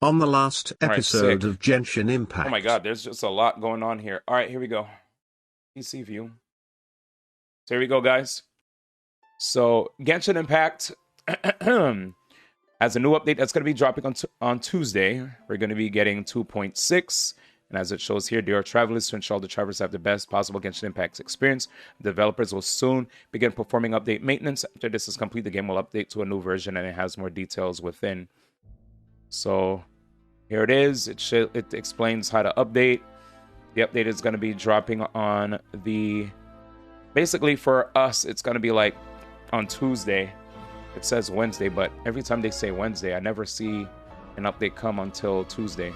On the last All right, episode sick. of Genshin Oh my Impact. God, there's just a lot going on here. All right, here we go. PC view. So here we go, guys. So Genshin Impact has a new update that's going to be dropping on Tuesday. We're going to be getting 2.6. And as it shows here, dear travelers, to ensure the travelers have the best possible Genshin Impact experience, developers will soon begin performing update maintenance. After this is complete, the game will update to a new version and it has more details within. So here it is. It explains how to update. The update is going to be dropping on basically for us, it's going to be like on Tuesday. It says Wednesday, but every time they say Wednesday, I never see an update come until Tuesday.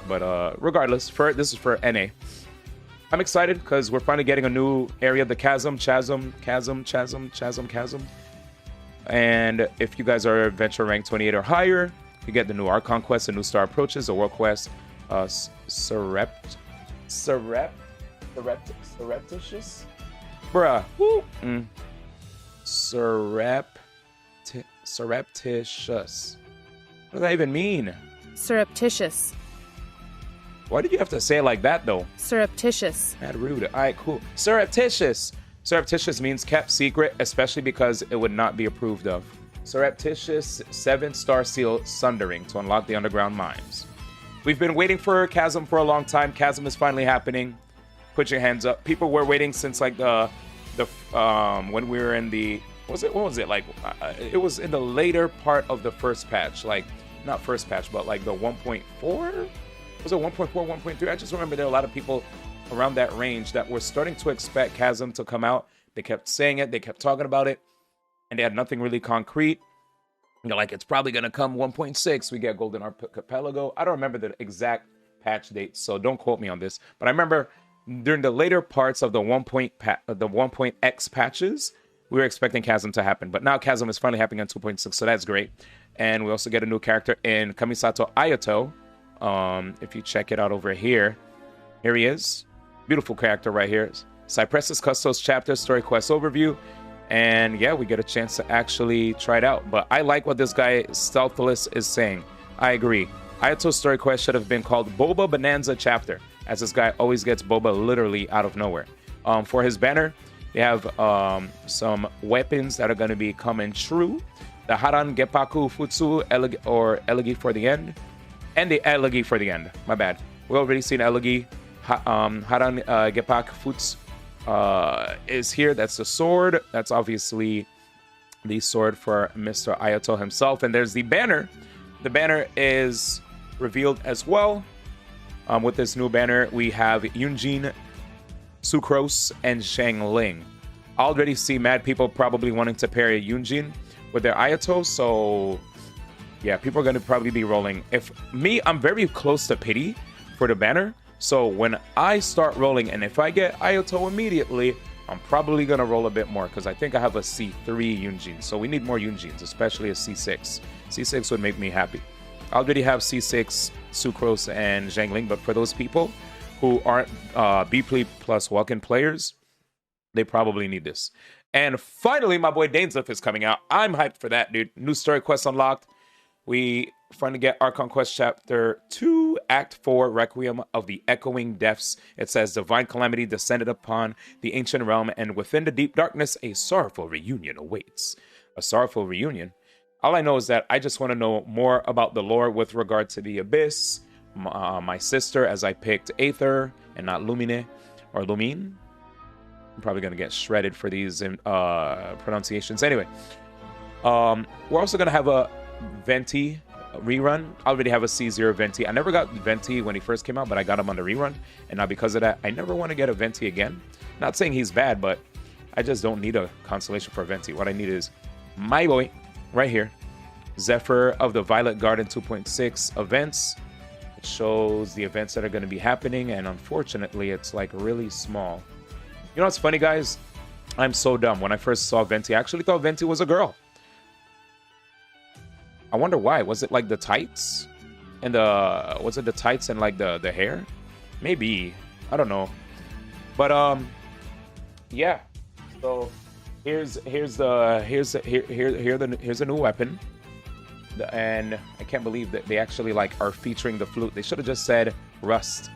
But regardless, this is for NA. I'm excited because we're finally getting a new area, the chasm. And if you guys are adventure rank 28 or higher, you get the new Archon quest, a new star approaches, a world quest, surreptitious? Bruh. Surreptitious. What does that even mean? Surreptitious. Why did you have to say it like that, though? Surreptitious. Mad rude. All right, cool. Surreptitious. Surreptitious means kept secret, especially because it would not be approved of. Surreptitious 7-star seal sundering to unlock the underground mines. We've been waiting for Chasm for a long time. Chasm is finally happening. Put your hands up. People were waiting since like when we were in the what was it like? It was in the later part of the first patch, like not first patch, but like the 1.4. Was it 1.4, 1.3? I just remember there were a lot of people around that range that were starting to expect Chasm to come out. They kept saying it, they kept talking about it, and they had nothing really concrete. They're like, it's probably gonna come 1.6. We get Golden Archipelago. I don't remember the exact patch date, so don't quote me on this. But I remember during the later parts of the 1.x patches, we were expecting Chasm to happen. But now Chasm is finally happening on 2.6, so that's great. And we also get a new character in Kamisato Ayato. If you check it out over here, here he is. Beautiful character right here. Cypressus Custos chapter, story quest overview. And yeah, we get a chance to actually try it out. But I like what this guy, Stealthless, is saying. I agree. Ayato'S story quest should have been called Boba Bonanza chapter, as this guy always gets Boba literally out of nowhere. For his banner, they have some weapons that are going to be coming true. The Haran Gepaku Futsu, Elegi for the end. And the Elegi for the end. My bad. We already seen Elegi. Haran Gepak Futsu is here. That's the sword. That's obviously the sword for Mr. Ayato himself. And there's the banner. The banner is revealed as well. With this new banner, we have Yunjin, Sucrose, and Shangling. I already see mad people probably wanting to pair Yunjin with their Ayato, so yeah, people are going to probably be rolling. I'm very close to pity for the banner, so when I start rolling, and if I get Ayato immediately, I'm probably going to roll a bit more, because I think I have a C3 Yunjin, so we need more Yunjins, especially a C6. C6 would make me happy. I already have C6, Sucrose, and Zhangling, but for those people who aren't B plus walk-in players, they probably need this. And finally, my boy Dainsliff is coming out. I'm hyped for that, dude. New story quest unlocked. We finally get Archon Quest Chapter 2, Act 4, Requiem of the Echoing Depths. It says, Divine Calamity descended upon the ancient realm, and within the deep darkness, a sorrowful reunion awaits. A sorrowful reunion? All I know is that I just want to know more about the lore with regard to the Abyss, my sister, as I picked Aether and not Lumine or Lumine. I'm probably going to get shredded for these pronunciations. Anyway, we're also going to have a Venti rerun. I already have a C0 Venti. I never got Venti when he first came out, but I got him on the rerun. And now because of that, I never want to get a Venti again. Not saying he's bad, but I just don't need a constellation for Venti. What I need is my boy right here, Zephyr of the Violet Garden 2.6 events. It shows the events that are going to be happening, and unfortunately, it's like really small. You know what's funny, guys? I'm so dumb. When I first saw Venti, I actually thought Venti was a girl. I wonder why. Was it like the tights? And was it the tights and like the hair? Maybe. I don't know. But yeah. So here's a new weapon. And I can't believe that they actually like are featuring the flute. They should have just said rust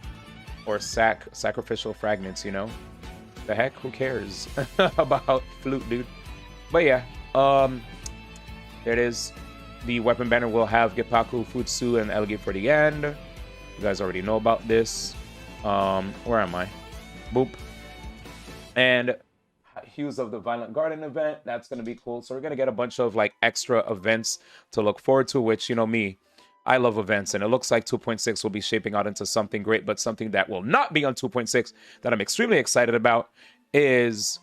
or sacrificial fragments, you know? The heck, who cares about flute, dude? But yeah, there it is. The weapon banner will have Geppaku, Futsu, and Elgi for the end. You guys already know about this. Where am I? Boop. And Hues of the Violent Garden event. That's going to be cool. So we're going to get a bunch of like extra events to look forward to, which, you know me, I love events. And it looks like 2.6 will be shaping out into something great, but something that will not be on 2.6 that I'm extremely excited about is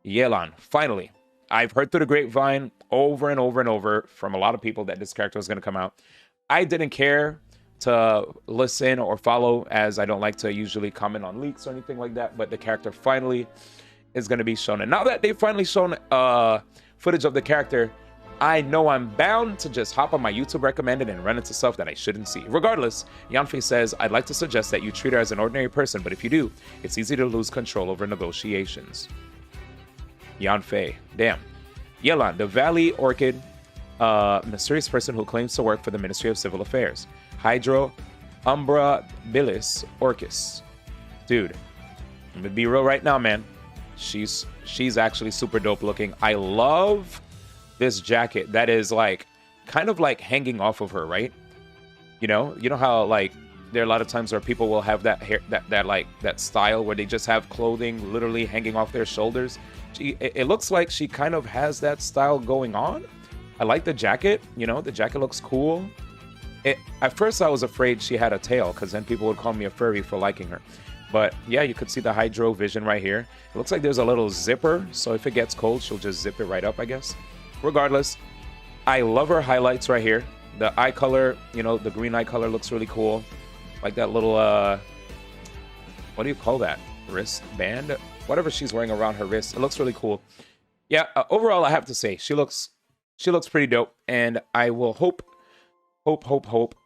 Yelan. Finally, I've heard through the grapevine over and over and over from a lot of people that this character was going to come out. I didn't care to listen or follow, as I don't like to usually comment on leaks or anything like that, but the character finally is going to be shown. And now that they've finally shown footage of the character, I know I'm bound to just hop on my YouTube recommended and run into stuff that I shouldn't see. Regardless, Yanfei says, I'd like to suggest that you treat her as an ordinary person, but if you do, it's easy to lose control over negotiations. Yanfei, damn. Yelan, the Valley Orchid, mysterious person who claims to work for the Ministry of Civil Affairs. Hydro Umbra Bilis Orchis. Dude, I'm gonna be real right now, man. She's actually super dope looking. I love this jacket that is like kind of like hanging off of her, right? You know how like there are a lot of times where people will have that hair, that style where they just have clothing literally hanging off their shoulders. It looks like she kind of has that style going on. I like the jacket. You know, the jacket looks cool. At first I was afraid she had a tail, because then people would call me a furry for liking her. But yeah, you could see the Hydro Vision right here. It looks like there's a little zipper, so if it gets cold, she'll just zip it right up, I guess. Regardless, I love her highlights right here. The eye color, you know, the green eye color looks really cool. Like that little, what do you call that? Wristband? Whatever she's wearing around her wrist. It looks really cool. Yeah, overall, I have to say, she looks pretty dope. And I will hope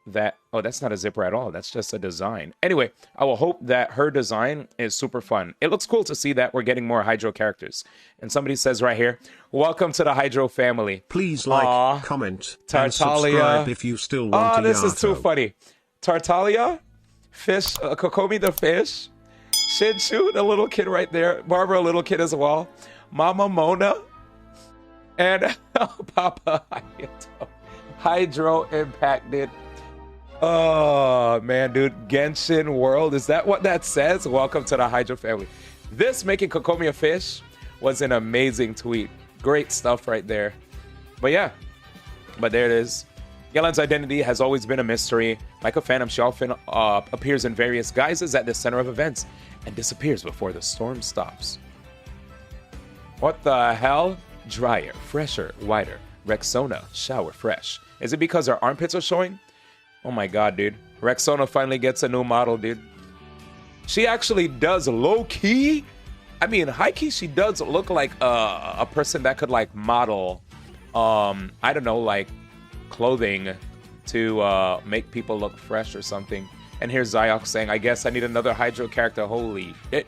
that, oh, that's not a zipper at all. That's just a design. Anyway, I will hope that her design is super fun. It looks cool to see that we're getting more Hydro characters. And somebody says right here, welcome to the Hydro family. Please like, comment, Tartaglia, and subscribe if you still want Oh, this Ayato. is too funny. Tartaglia, fish, Kokomi the fish, Shinshu, the little kid right there, Barbara, a little kid as well, Mama Mona, and Papa Ayato. Hydro impacted. Oh man, dude, Genshin World, is that what that says? Welcome to the Hydro family. This making Kokomi a fish was an amazing tweet. Great stuff right there. But yeah, but there it is. Yelan's identity has always been a mystery. Like a phantom, she often appears in various guises at the center of events and disappears before the storm stops. What the hell? Drier, fresher, whiter. Rexona, shower fresh. Is it because her armpits are showing? Oh my god, dude. Rexona finally gets a new model, dude. She actually does low-key. I mean, high-key, she does look like a person that could, like, model, I don't know, like, clothing to make people look fresh or something. And here's Zyok saying, I guess I need another Hydro character. Holy shit.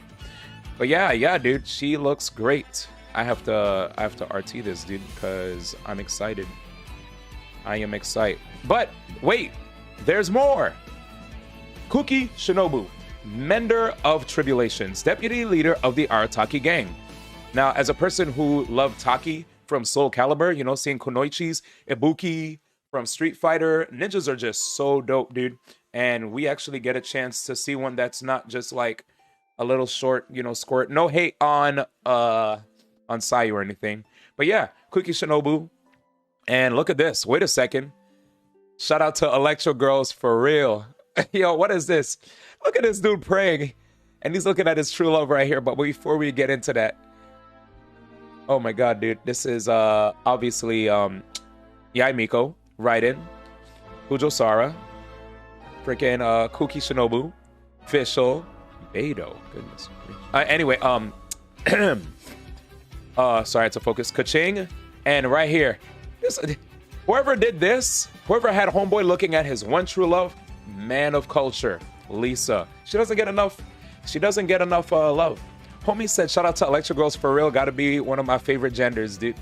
But yeah, dude. She looks great. I have to RT this, dude, because I'm excited. I am excited. But wait, there's more. Kuki Shinobu, Mender of Tribulations, deputy leader of the Arataki gang. Now, as a person who loved Taki from Soul Calibur, you know, seeing Kunoichi's, Ibuki from Street Fighter, ninjas are just so dope, dude. And we actually get a chance to see one that's not just like a little short, you know, squirt. No hate on Sayu or anything. But yeah, Kuki Shinobu. And look at this. Wait a second. Shout out to Electro Girls for real. Yo, what is this? Look at this dude praying. And he's looking at his true love right here. But before we get into that. Oh my god, dude. This is obviously Yaimiko, Raiden, Fujo-Sara, freaking Kuki Shinobu, Fischl, Beidou. Goodness. Anyway, sorry, I had to focus. Kaching, and right here, whoever did this, whoever had Homeboy looking at his one true love, man of culture, Lisa. She doesn't get enough love. Homie said, shout out to Electro Girls for real. Gotta be one of my favorite genders, dude.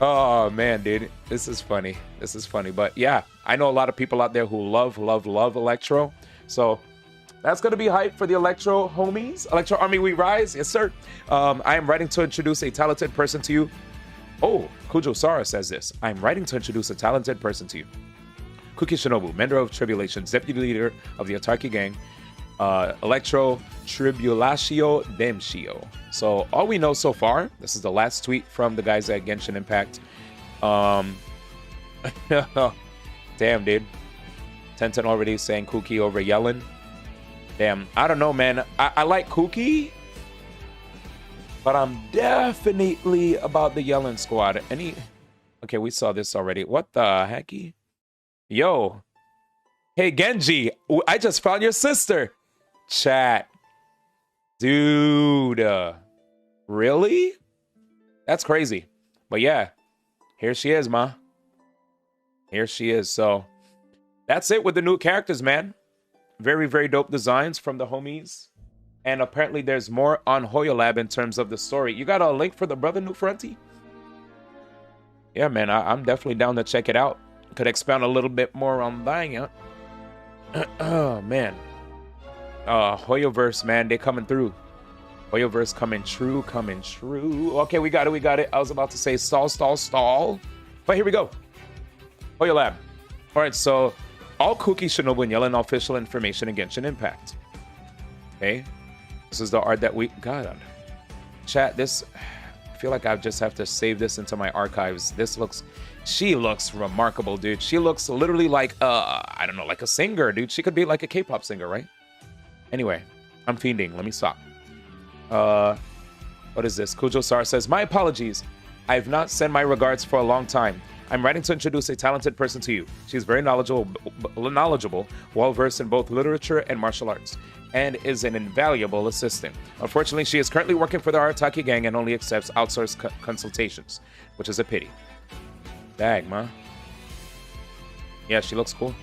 Oh man, dude, this is funny. This is funny, but yeah, I know a lot of people out there who love Electro. So that's gonna be hype for the Electro homies. Electro Army, we rise, yes sir. I am writing to introduce a talented person to you. Oh, Kujo Sara says this. I'm writing to introduce a talented person to you. Kuki Shinobu, Mender of Tribulations, deputy leader of the Ataki gang. Electro Tribulatio Demshio. So all we know so far, this is the last tweet from the guys at Genshin Impact. Damn, dude. Tenten already saying Kuki over Yelan. Damn, I don't know, man. I like Kuki, but I'm definitely about the Yelan squad. Okay, we saw this already. What the hecky? Yo. Hey, Genji, I just found your sister. Chat. Dude. Really? That's crazy. But yeah, here she is, ma. Here she is. So that's it with the new characters, man. Very, very dope designs from the homies. And apparently there's more on Hoyo Lab in terms of the story. You got a link for the brother new fronty? Yeah, man, I'm definitely down to check it out. Could expound a little bit more on that. Oh, man. Hoyoverse, man, they coming through. Hoyoverse coming true. Okay, we got it. I was about to say stall. But here we go. Hoyo Lab. All right, so all Kuki, Shinobu, and Yelan official information in Genshin Impact. Okay. This is the art that we got. Chat, this... I feel like I just have to save this into my archives. She looks remarkable, dude. She looks literally like, I don't know, like a singer, dude. She could be like a K-pop singer, right? Anyway, I'm fiending. Let me stop. What is this? Kujo Sar says, my apologies. I've not sent my regards for a long time. I'm writing to introduce a talented person to you. She's very knowledgeable, well-versed in both literature and martial arts, and is an invaluable assistant. Unfortunately, she is currently working for the Ayato'S gang and only accepts outsourced consultations, which is a pity. Dang, man. Yeah, she looks cool.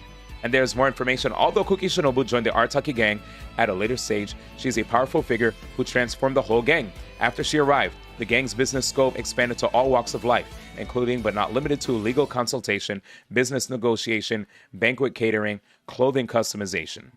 And there's more information. Although Kuki Shinobu joined the Ayato'S gang at a later stage, she's a powerful figure who transformed the whole gang. After she arrived, the gang's business scope expanded to all walks of life, including but not limited to legal consultation, business negotiation, banquet catering, clothing customization.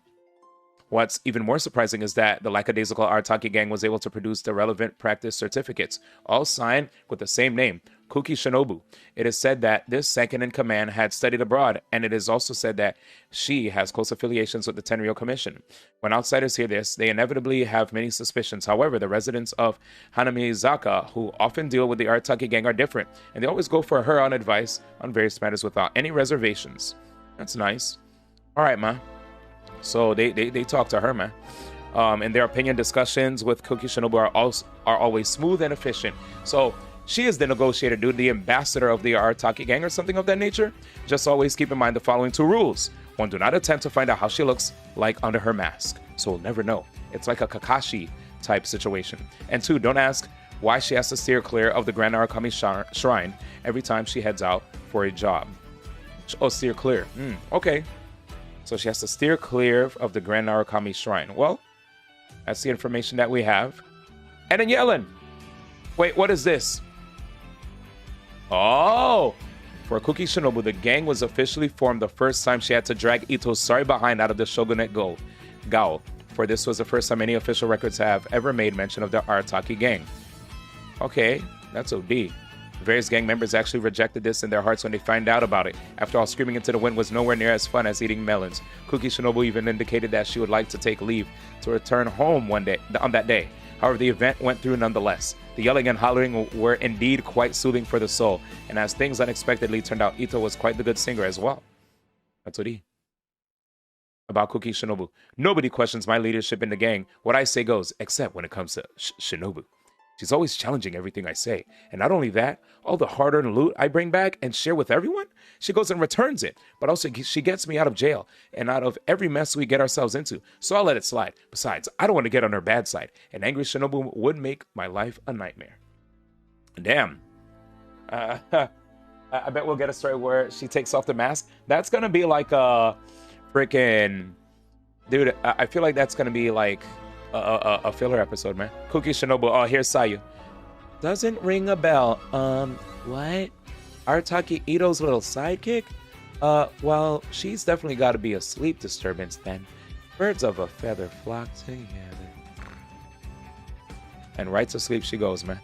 What's even more surprising is that the lackadaisical Ayato'S gang was able to produce the relevant practice certificates, all signed with the same name, Kuki Shinobu. It is said that this second-in-command had studied abroad, and it is also said that she has close affiliations with the Tenryou Commission. When outsiders hear this, they inevitably have many suspicions. However, the residents of Hanamizaka, who often deal with the Ayato'S gang, are different, and they always go for her on advice on various matters without any reservations. That's nice. All right, ma. So they talk to her, man. In their opinion, discussions with Kuki Shinobu are always smooth and efficient. So she is the negotiator, dude, the ambassador of the Ayato'S gang or something of that nature. Just always keep in mind the following two rules. One, do not attempt to find out how she looks like under her mask, so we'll never know. It's like a Kakashi type situation. And two, don't ask why she has to steer clear of the Grand Arakami Shrine every time she heads out for a job. Oh, steer clear. Okay. So she has to steer clear of the Grand Arakami Shrine. Well, that's the information that we have. And then Yelan. Wait, what is this? Oh! For Kuki Shinobu, the gang was officially formed the first time she had to drag Ayato'S sorry behind out of the Shogunate Gao. For this was the first time any official records have ever made mention of the Ayato'S gang. Okay, that's OD. Various gang members actually rejected this in their hearts when they found out about it. After all, screaming into the wind was nowhere near as fun as eating melons. Kuki Shinobu even indicated that she would like to take leave to return home on that day. However, the event went through nonetheless. The yelling and hollering were indeed quite soothing for the soul, and as things unexpectedly turned out, Ito was quite the good singer as well. That's what he. About Kuki Shinobu. Nobody questions my leadership in the gang. What I say goes, except when it comes to Shinobu. She's always challenging everything I say. And not only that, all the hard-earned loot I bring back and share with everyone, she goes and returns it. But also, she gets me out of jail and out of every mess we get ourselves into. So I'll let it slide. Besides, I don't want to get on her bad side. An angry Shinobu would make my life a nightmare. Damn. I bet we'll get a story where she takes off the mask. That's going to be like a freaking... Dude, I feel like that's going to be like... a filler episode, man. Kuki Shinobu. Oh, here's Sayu. Doesn't ring a bell. What? Arataki Ito's little sidekick? Well, she's definitely got to be a sleep disturbance then. Birds of a feather flock together. And right to sleep she goes, man.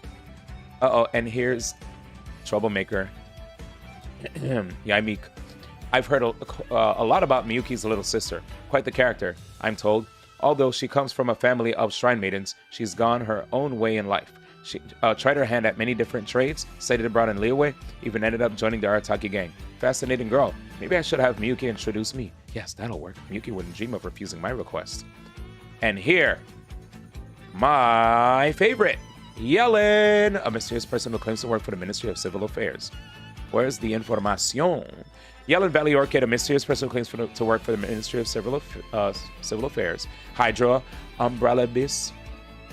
Uh-oh, and here's Troublemaker. Yaimik. I've heard a lot about Miyuki's little sister. Quite the character, I'm told. Although she comes from a family of shrine maidens, she's gone her own way in life. She tried her hand at many different trades, studied abroad in Liyue, even ended up joining the Arataki gang. Fascinating girl. Maybe I should have Miyuki introduce me. Yes, that'll work. Miyuki wouldn't dream of refusing my request. And here, my favorite, Yelan, a mysterious person who claims to work for the Ministry of Civil Affairs. Where's the information? Yelan Valley Orchid, a mysterious person who claims to work for the Ministry of Civil Affairs. Hydra, Umbrabilis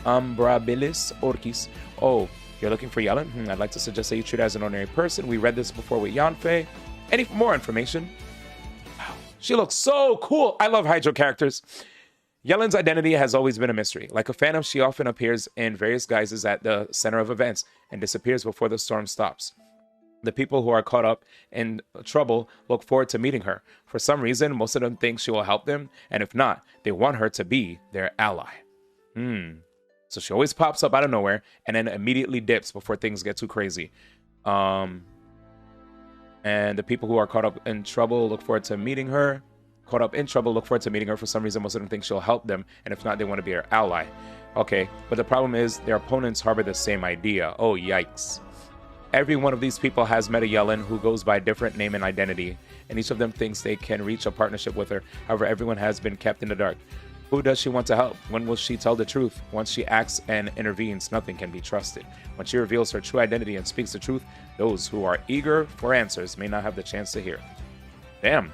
Orchis. Oh, you're looking for Yelan? I'd like to suggest that you treat her as an ordinary person. We read this before with Yanfei. Any more information? Wow, she looks so cool. I love Hydra characters. Yelan's identity has always been a mystery. Like a phantom, she often appears in various guises at the center of events and disappears before the storm stops. The people who are caught up in trouble look forward to meeting her. For some reason, most of them think she will help them, and if not, they want her to be their ally. So she always pops up out of nowhere and then immediately dips before things get too crazy. And the people who are caught up in trouble look forward to meeting her. Caught up in trouble look forward to meeting her. For some reason, most of them think she'll help them, and if not, they want to be her ally. Okay, but the problem is their opponents harbor the same idea. Oh, yikes. Every one of these people has met a Yelan who goes by a different name and identity, and each of them thinks they can reach a partnership with her. However, everyone has been kept in the dark. Who does she want to help? When will she tell the truth? Once she acts and intervenes, nothing can be trusted. When she reveals her true identity and speaks the truth, those who are eager for answers may not have the chance to hear. Damn.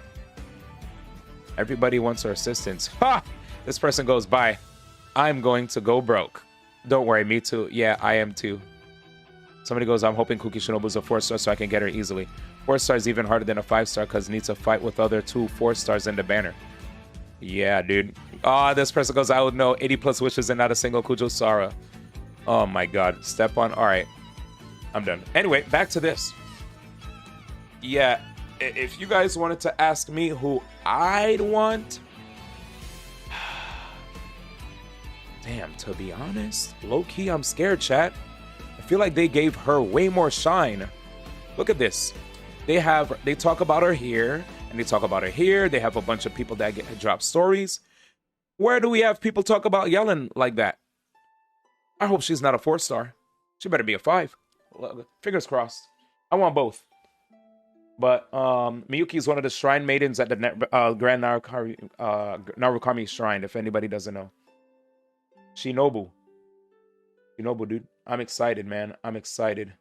Everybody wants her assistance. Ha! This person goes by. I'm going to go broke. Don't worry, me too. Yeah, I am too. Somebody goes, I'm hoping Kuki Shinobu's a 4-star so I can get her easily. 4-star is even harder than a 5-star because needs to fight with other 2 4-stars in the banner. Yeah, dude. Oh, this person goes, I would know 80 plus wishes and not a single Kujo Sara. Oh my god. Step on. Alright. I'm done. Anyway, back to this. Yeah, if you guys wanted to ask me who I'd want... Damn, to be honest, low-key, I'm scared, chat. I feel like they gave her way more shine. Look at this. They talk about her here, and they talk about her here. They have a bunch of people that drop stories. Where do we have people talk about Yelan like that? I hope she's not a 4-star. She better be a 5. Fingers crossed. I want both. But Miyuki is one of the shrine maidens at the Grand Narukami Shrine, if anybody doesn't know. Shinobu, dude. I'm excited, man. I'm excited.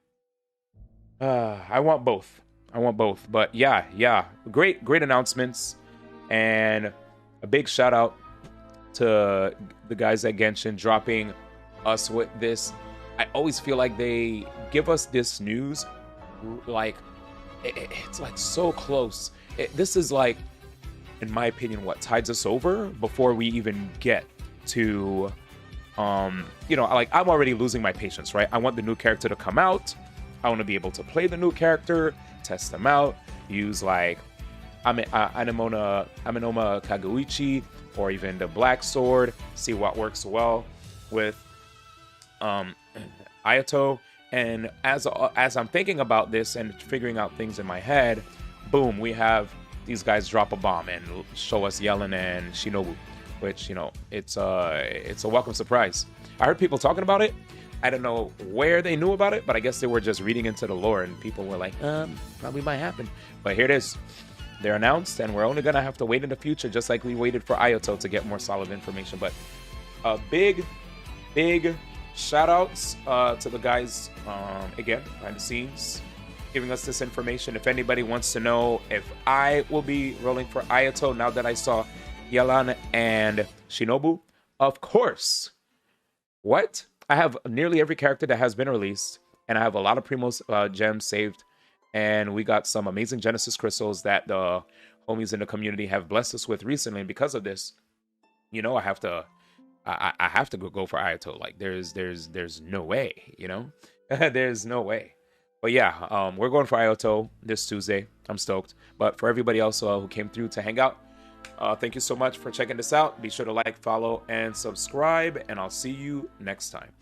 I want both. But yeah. Great announcements. And a big shout out to the guys at Genshin dropping us with this. I always feel like they give us this news like it's like so close. This is like, in my opinion, what tides us over before we even get to like, I'm already losing my patience, right? I want the new character to come out. I want to be able to play the new character, test them out, use like Anonoma Kaguichi or even the Black Sword, see what works well with Ayato. And as I'm thinking about this and figuring out things in my head, boom, we have these guys drop a bomb and show us Yelan and Shinobu, which, it's a welcome surprise. I heard people talking about it. I don't know where they knew about it, but I guess they were just reading into the lore and people were like, probably might happen. But here it is. They're announced, and we're only going to have to wait in the future, just like we waited for Ayato to get more solid information. But big shout outs to the guys, again, behind the scenes, giving us this information. If anybody wants to know if I will be rolling for Ayato now that I saw Yelan and Shinobu, of course. What? I have nearly every character that has been released, and I have a lot of Primos gems saved, and we got some amazing Genesis crystals that the homies in the community have blessed us with recently. And because of this, I have to go for Ayato. Like, there's no way, there's no way. But yeah, we're going for Ayato this Tuesday. I'm stoked. But for everybody else who came through to hang out, thank you so much for checking this out. Be sure to like, follow, and subscribe, and I'll see you next time.